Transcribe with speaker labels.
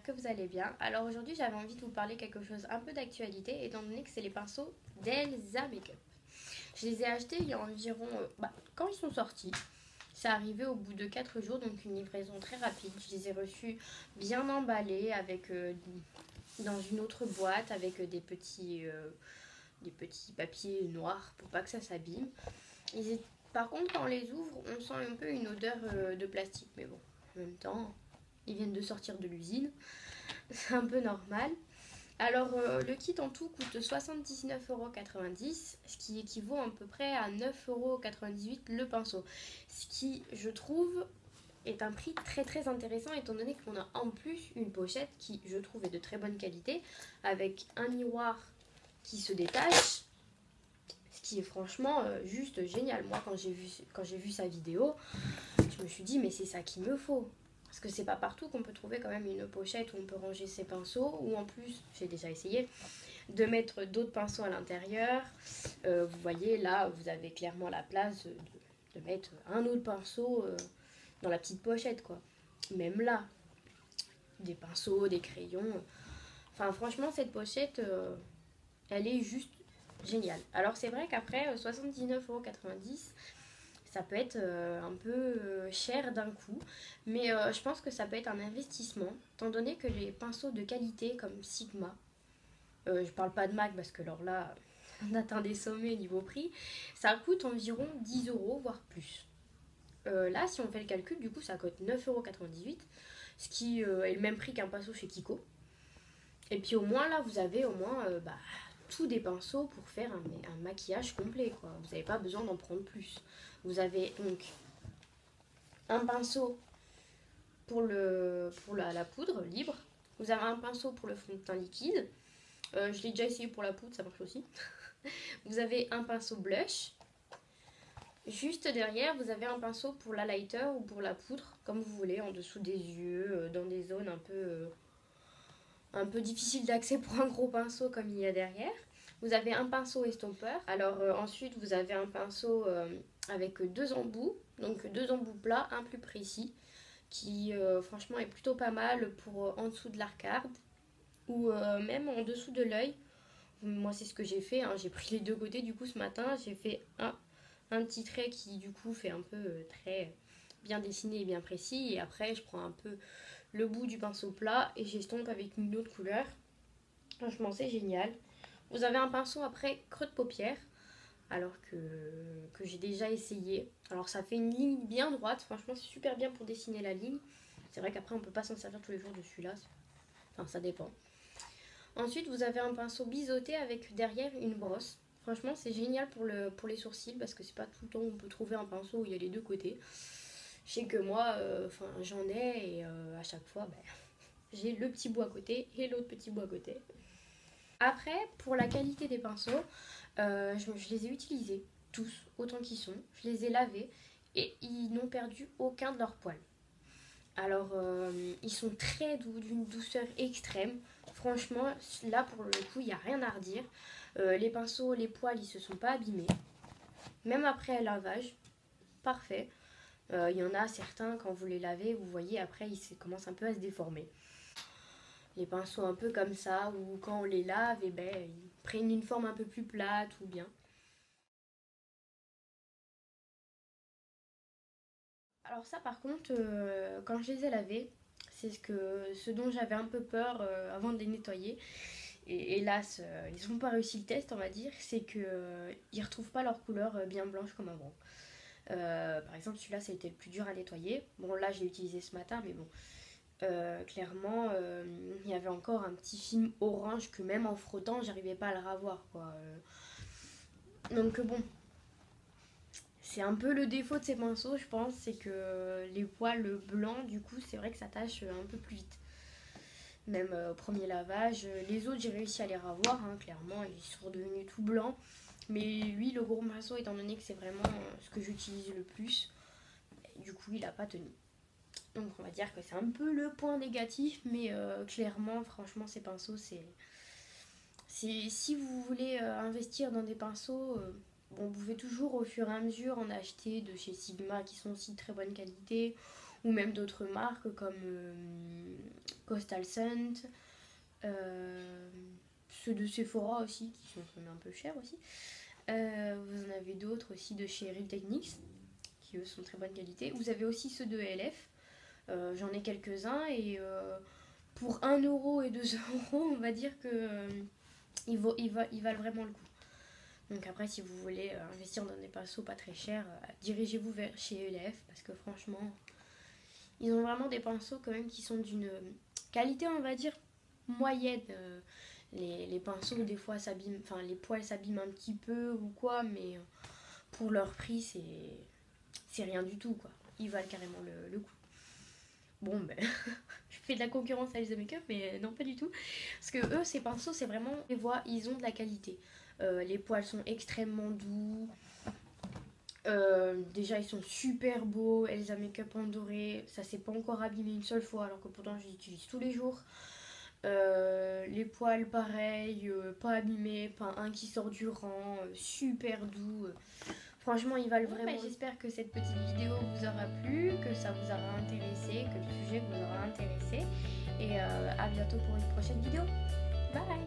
Speaker 1: que vous allez bien. Alors aujourd'hui j'avais envie de vous parler quelque chose un peu d'actualité étant donné que c'est les pinceaux d'Elsa Makeup. Je les ai achetés il y a environ, quand ils sont sortis, c'est arrivé au bout de 4 jours, donc une livraison très rapide. Je les ai reçus bien emballés avec dans une autre boîte avec des petits papiers noirs pour pas que ça s'abîme. Par contre quand on les ouvre on sent un peu une odeur de plastique, mais bon, en même temps ils viennent de sortir de l'usine, c'est un peu normal. Alors le kit en tout coûte 79,90 €, ce qui équivaut à peu près à 9,98 € le pinceau. Ce qui, je trouve, est un prix très très intéressant étant donné qu'on a en plus une pochette qui, je trouve, est de très bonne qualité avec un miroir qui se détache. Ce qui est franchement juste génial. Moi, quand j'ai vu sa vidéo, je me suis dit, mais c'est ça qu'il me faut. Parce que c'est pas partout qu'on peut trouver quand même une pochette où on peut ranger ses pinceaux. Ou en plus, j'ai déjà essayé, de mettre d'autres pinceaux à l'intérieur. Vous voyez, là, vous avez clairement la place de mettre un autre pinceau dans la petite pochette, quoi. Même là, des pinceaux, des crayons. Enfin, franchement, cette pochette, elle est juste géniale. Alors, c'est vrai qu'après, 79,90 €, ça peut être un peu cher d'un coup, mais je pense que ça peut être un investissement, étant donné que les pinceaux de qualité comme Sigma, je parle pas de MAC parce que alors là, on atteint des sommets niveau prix, ça coûte environ 10 €, voire plus. Là, si on fait le calcul, du coup, ça coûte 9,98 €, ce qui est le même prix qu'un pinceau chez Kiko. Et puis au moins, là, vous avez au moins tous des pinceaux pour faire un maquillage complet, quoi. Vous n'avez pas besoin d'en prendre plus. Vous avez donc un pinceau pour la poudre libre. Vous avez un pinceau pour le fond de teint liquide. Je l'ai déjà essayé pour la poudre, ça marche aussi. Vous avez un pinceau blush. Juste derrière, vous avez un pinceau pour l'highlighter ou pour la poudre, comme vous voulez, en dessous des yeux, dans des zones un peu difficiles d'accès pour un gros pinceau comme il y a derrière. Vous avez un pinceau estompeur. Alors ensuite, vous avez un pinceau avec deux embouts, donc deux embouts plats, un plus précis, qui franchement est plutôt pas mal pour en dessous de l'arcade ou même en dessous de l'œil. Moi, c'est ce que j'ai fait, hein. J'ai pris les deux côtés du coup ce matin. J'ai fait un petit trait qui du coup fait un peu très bien dessiné et bien précis. Et après, je prends un peu le bout du pinceau plat et j'estompe avec une autre couleur. Franchement, c'est génial. Vous avez un pinceau après creux de paupière, alors que j'ai déjà essayé. Alors ça fait une ligne bien droite, franchement c'est super bien pour dessiner la ligne. C'est vrai qu'après on peut pas s'en servir tous les jours de celui-là, enfin ça dépend. Ensuite vous avez un pinceau biseauté avec derrière une brosse. Franchement c'est génial pour les sourcils parce que c'est pas tout le temps où on peut trouver un pinceau où il y a les deux côtés. Je sais que moi j'en ai et à chaque fois j'ai le petit bout à côté et l'autre petit bout à côté. Après, pour la qualité des pinceaux, je les ai utilisés tous, autant qu'ils sont. Je les ai lavés et ils n'ont perdu aucun de leurs poils. Alors, ils sont très doux, d'une douceur extrême. Franchement, là pour le coup, il n'y a rien à redire. Les pinceaux, les poils, ils se sont pas abîmés. Même après lavage, parfait. Il y en a certains, quand vous les lavez, vous voyez, après, ils commencent un peu à se déformer. Les pinceaux un peu comme ça, ou quand on les lave, ils prennent une forme un peu plus plate ou bien. Alors ça par contre, quand je les ai lavés, c'est ce dont j'avais un peu peur avant de les nettoyer. Et hélas, ils n'ont pas réussi le test, on va dire, c'est qu'ils ne retrouvent pas leur couleur bien blanche comme avant. Par exemple, celui-là, c'était le plus dur à nettoyer. Bon, là, je l'ai utilisé ce matin, mais bon, clairement, il y avait encore un petit film orange que même en frottant, j'arrivais pas à le ravoir, quoi. Donc bon, c'est un peu le défaut de ces pinceaux, je pense, c'est que les poils blancs, du coup, c'est vrai que ça tâche un peu plus vite. Même au premier lavage, les autres, j'ai réussi à les ravoir, hein, clairement, ils sont redevenus tout blancs. Mais lui, le gros pinceau, étant donné que c'est vraiment ce que j'utilise le plus, du coup, il n'a pas tenu. Donc on va dire que c'est un peu le point négatif, mais clairement, franchement, ces pinceaux, si vous voulez investir dans des pinceaux, bon, vous pouvez toujours au fur et à mesure en acheter de chez Sigma qui sont aussi de très bonne qualité, ou même d'autres marques comme Coastal Scent, ceux de Sephora aussi qui sont quand même un peu chers aussi. Vous en avez d'autres aussi de chez Real Techniques qui eux sont de très bonne qualité. Vous avez aussi ceux de LF. J'en ai quelques-uns et pour 1 € et 2 euros, on va dire que ils valent vraiment le coup. Donc après, si vous voulez investir dans des pinceaux pas très chers, dirigez-vous vers chez LF parce que franchement, ils ont vraiment des pinceaux quand même qui sont d'une qualité, on va dire, moyenne. Les pinceaux, des fois, s'abîment, enfin, les poils s'abîment un petit peu ou quoi, mais pour leur prix, c'est rien du tout, quoi. Ils valent carrément le coup. Bon, ben, je fais de la concurrence à Elsa Makeup, mais non, pas du tout. Parce que eux, ces pinceaux, c'est vraiment, les voix, ils ont de la qualité. Les poils sont extrêmement doux. Déjà, ils sont super beaux. Elsa Makeup en doré, ça s'est pas encore abîmé une seule fois, alors que pourtant, je les utilise tous les jours. Les poils, pareil, pas abîmés, pas un qui sort du rang, super doux. Franchement, ils valent vraiment. J'espère que cette petite vidéo vous aura plu, que ça vous aura intéressé, que le sujet vous aura intéressé. Et à bientôt pour une prochaine vidéo. Bye!